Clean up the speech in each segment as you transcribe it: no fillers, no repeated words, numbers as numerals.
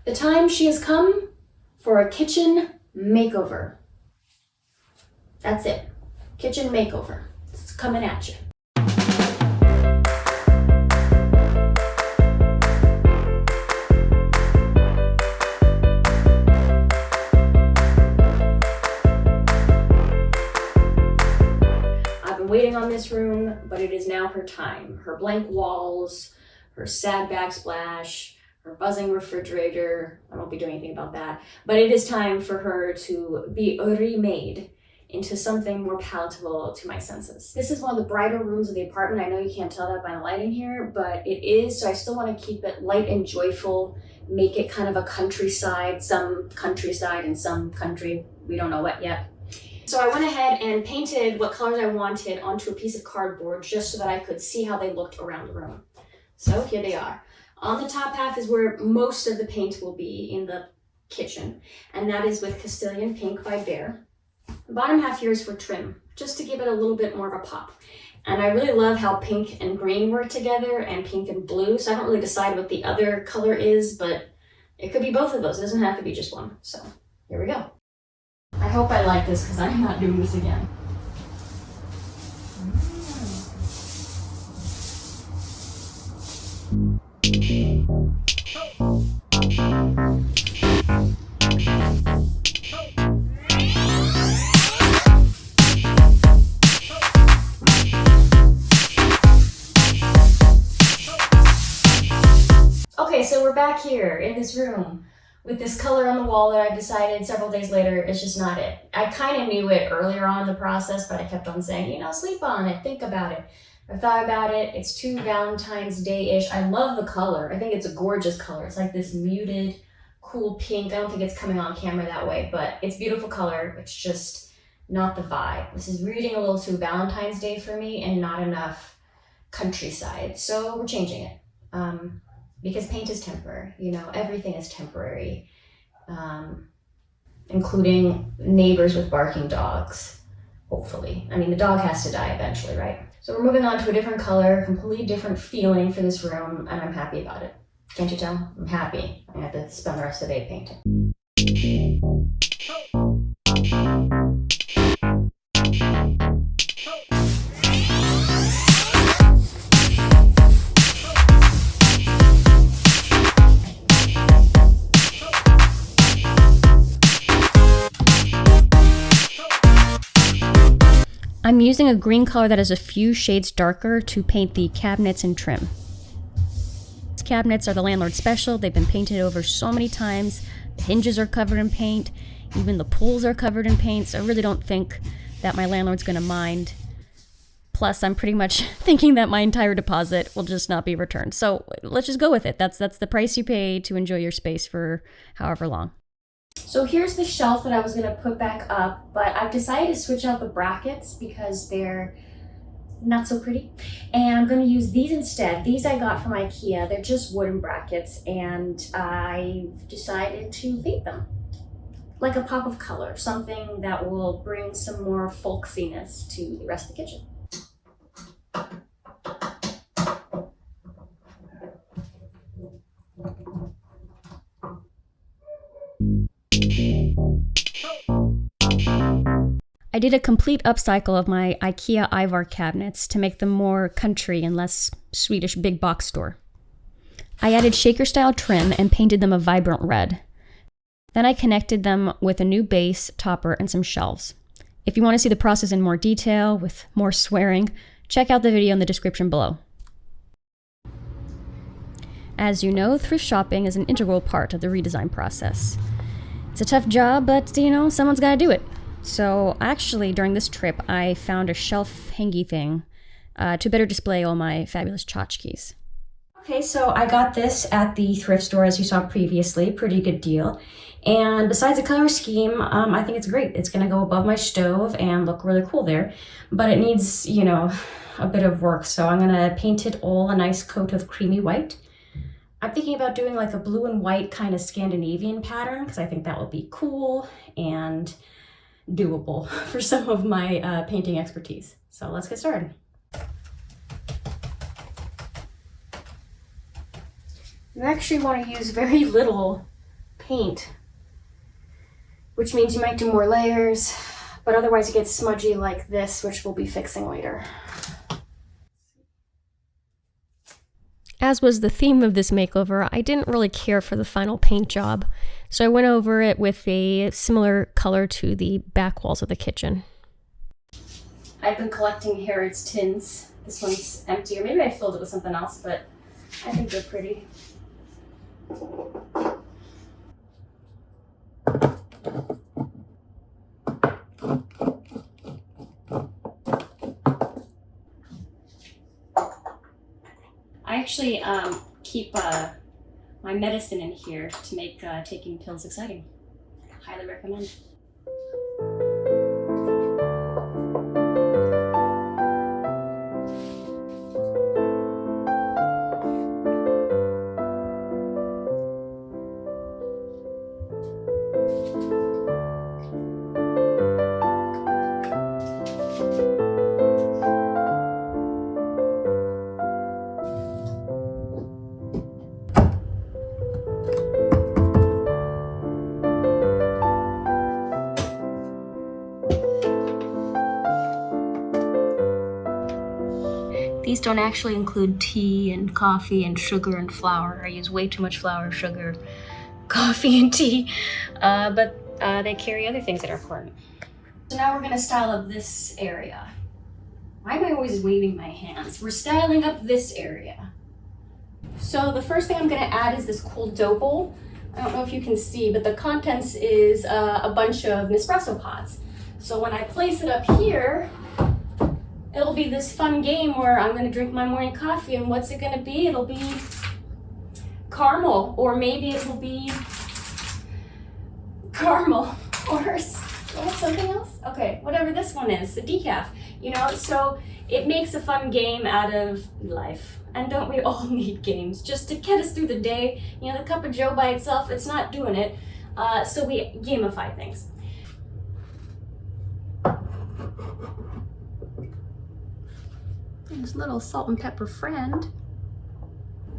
The time she has come for a kitchen makeover. That's it. Kitchen makeover. It's coming at you. I've been waiting on this room, but it is now her time. Her blank walls, her sad backsplash, her buzzing refrigerator. I won't be doing anything about that, but it is time for her to be remade into something more palatable to my senses. This is one of the brighter rooms of the apartment. I know you can't tell that by the lighting here, but it is, so I still want to keep it light and joyful, make it kind of a countryside, some countryside and some country, we don't know what yet. So I went ahead and painted what colors I wanted onto a piece of cardboard just so that I could see how they looked around the room. So here they are. On the top half is where most of the paint will be in the kitchen, and that is with Castilian Pink by Behr. The bottom half here is for trim, just to give it a little bit more of a pop. And I really love how pink and green work together, and pink and blue, so I haven't really decided what the other color is, but it could be both of those. It doesn't have to be just one. So here we go. I hope I like this because I'm not doing this again. Okay, so we're back here in this room with this color on the wall that I've decided several days later is just not it. I kind of knew it earlier on in the process, but I kept on saying, you know, sleep on it, think about it. I thought about it. It's too Valentine's Day-ish. I love the color. I think it's a gorgeous color. It's like this muted, cool pink. I don't think it's coming on camera that way, but it's beautiful color. It's just not the vibe. This is reading a little too Valentine's Day for me and not enough countryside. So we're changing it. Because paint is temporary, you know, everything is temporary, including neighbors with barking dogs, hopefully. I mean, the dog has to die eventually, right? So we're moving on to a different color, completely different feeling for this room, and I'm happy about it. Can't you tell? I'm happy. I have to spend the rest of the day painting. I'm using a green color that is a few shades darker to paint the cabinets and trim. These cabinets are the landlord special. They've been painted over so many times. The hinges are covered in paint. Even the pools are covered in paint. So I really don't think that my landlord's going to mind. Plus, I'm pretty much thinking that my entire deposit will just not be returned. So let's just go with it. That's the price you pay to enjoy your space for however long. So here's the shelf that I was going to put back up, but I've decided to switch out the brackets because they're not so pretty. And I'm going to use these instead. These I got from IKEA. They're just wooden brackets, and I've decided to paint them. Like a pop of color, something that will bring some more folksiness to the rest of the kitchen. I did a complete upcycle of my IKEA Ivar cabinets to make them more country and less Swedish big box store. I added shaker style trim and painted them a vibrant red. Then I connected them with a new base, topper, and some shelves. If you want to see the process in more detail with more swearing, check out the video in the description below. As you know, thrift shopping is an integral part of the redesign process. It's a tough job, but you know, someone's got to do it. So actually, during this trip, I found a shelf hangy thing to better display all my fabulous tchotchkes. Okay, so I got this at the thrift store, as you saw previously. Pretty good deal. And besides the color scheme, I think it's great. It's going to go above my stove and look really cool there. But it needs, you know, a bit of work. So I'm going to paint it all a nice coat of creamy white. I'm thinking about doing like a blue and white kind of Scandinavian pattern because I think that would be cool and doable for some of my painting expertise. So let's get started. You actually want to use very little paint, which means you might do more layers, but otherwise it gets smudgy like this, which we'll be fixing later. As was the theme of this makeover, I didn't really care for the final paint job, so I went over it with a similar color to the back walls of the kitchen. I've been collecting Harrods tins. This one's empty, or maybe I filled it with something else, but I think they're pretty. I actually keep my medicine in here to make taking pills exciting. Highly recommend. These don't actually include tea and coffee and sugar and flour. I use way too much flour, sugar, coffee, and tea, but they carry other things that are important. So now we're gonna style up this area. Why am I always waving my hands? We're styling up this area. So the first thing I'm gonna add is this cool dough bowl. I don't know if you can see, but the contents is a bunch of Nespresso pods. So when I place it up here, it'll be this fun game where I'm gonna drink my morning coffee, and what's it gonna be? It'll be caramel, or maybe it will be caramel, or something else? Okay, whatever this one is, the decaf, you know? So it makes a fun game out of life. And don't we all need games just to get us through the day? You know, the cup of joe by itself, it's not doing it. So we gamify things. His little salt and pepper friend.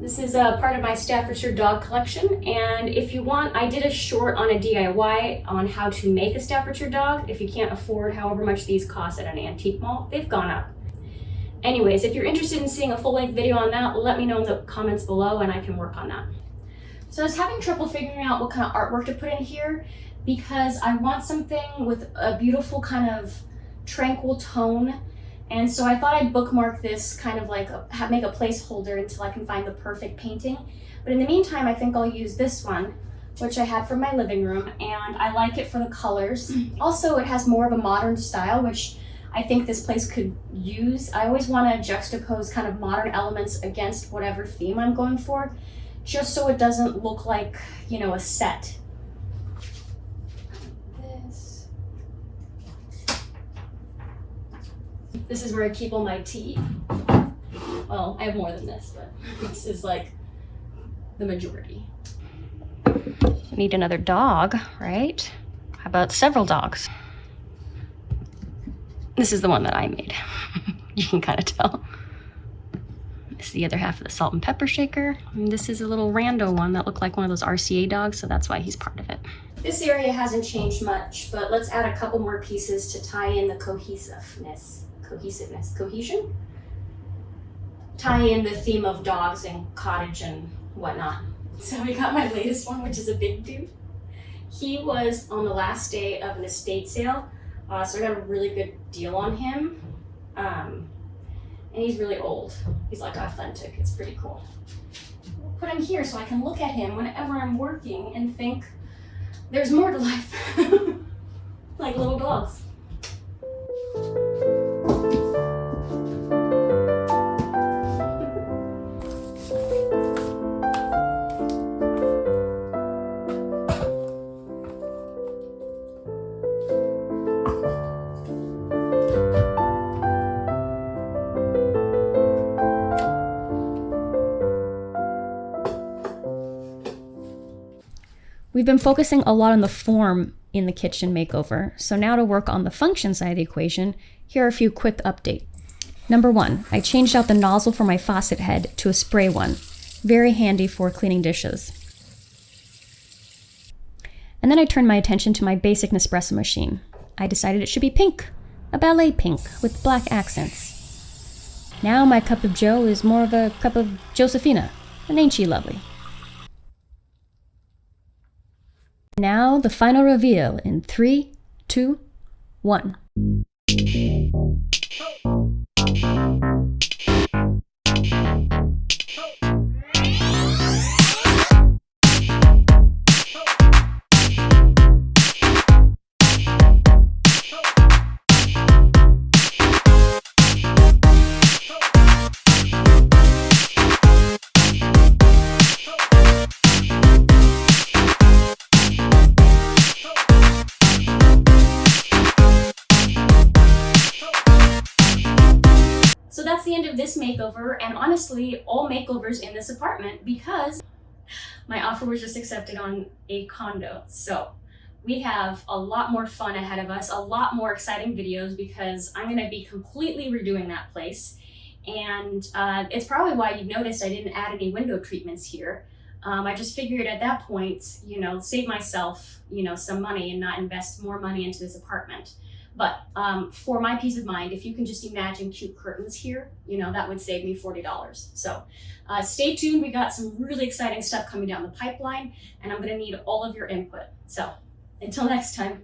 This is a part of my Staffordshire dog collection, and if you want, I did a short on a DIY on how to make a Staffordshire dog. If you can't afford however much these cost at an antique mall, they've gone up. Anyways, if you're interested in seeing a full-length video on that, let me know in the comments below and I can work on that. So I was having trouble figuring out what kind of artwork to put in here because I want something with a beautiful kind of tranquil tone. And so I thought I'd bookmark this, kind of like make a placeholder until I can find the perfect painting. But in the meantime, I think I'll use this one, which I had from my living room, and I like it for the colors. Also, it has more of a modern style, which I think this place could use. I always want to juxtapose kind of modern elements against whatever theme I'm going for, just so it doesn't look like, you know, a set. This is where I keep all my tea. Well, I have more than this, but this is like the majority. Need another dog, right? How about several dogs? This is the one that I made. You can kind of tell. This is the other half of the salt and pepper shaker. And this is a little rando one that looked like one of those RCA dogs, so that's why he's part of it. This area hasn't changed much, but let's add a couple more pieces to tie in the cohesiveness. Cohesion? Tie in the theme of dogs and cottage and whatnot. So we got my latest one, which is a big dude. He was on the last day of an estate sale, so I got a really good deal on him. And he's really old. He's like authentic, it's pretty cool. I'll put him here so I can look at him whenever I'm working and think there's more to life. Like little dogs. We've been focusing a lot on the form in the kitchen makeover, so now to work on the function side of the equation, here are a few quick updates. Number 1, I changed out the nozzle for my faucet head to a spray one. Very handy for cleaning dishes. And then I turned my attention to my basic Nespresso machine. I decided it should be pink, a ballet pink with black accents. Now my cup of Joe is more of a cup of Josephina, and ain't she lovely? Now the final reveal in 3, 2, 1. So that's the end of this makeover, and honestly, all makeovers in this apartment, because my offer was just accepted on a condo. So we have a lot more fun ahead of us, a lot more exciting videos, because I'm gonna be completely redoing that place. And it's probably why you've noticed I didn't add any window treatments here. I just figured at that point, save myself, some money and not invest more money into this apartment. But for my peace of mind, if you can just imagine cute curtains here, that would save me $40. So stay tuned. We got some really exciting stuff coming down the pipeline, and I'm gonna need all of your input. So until next time.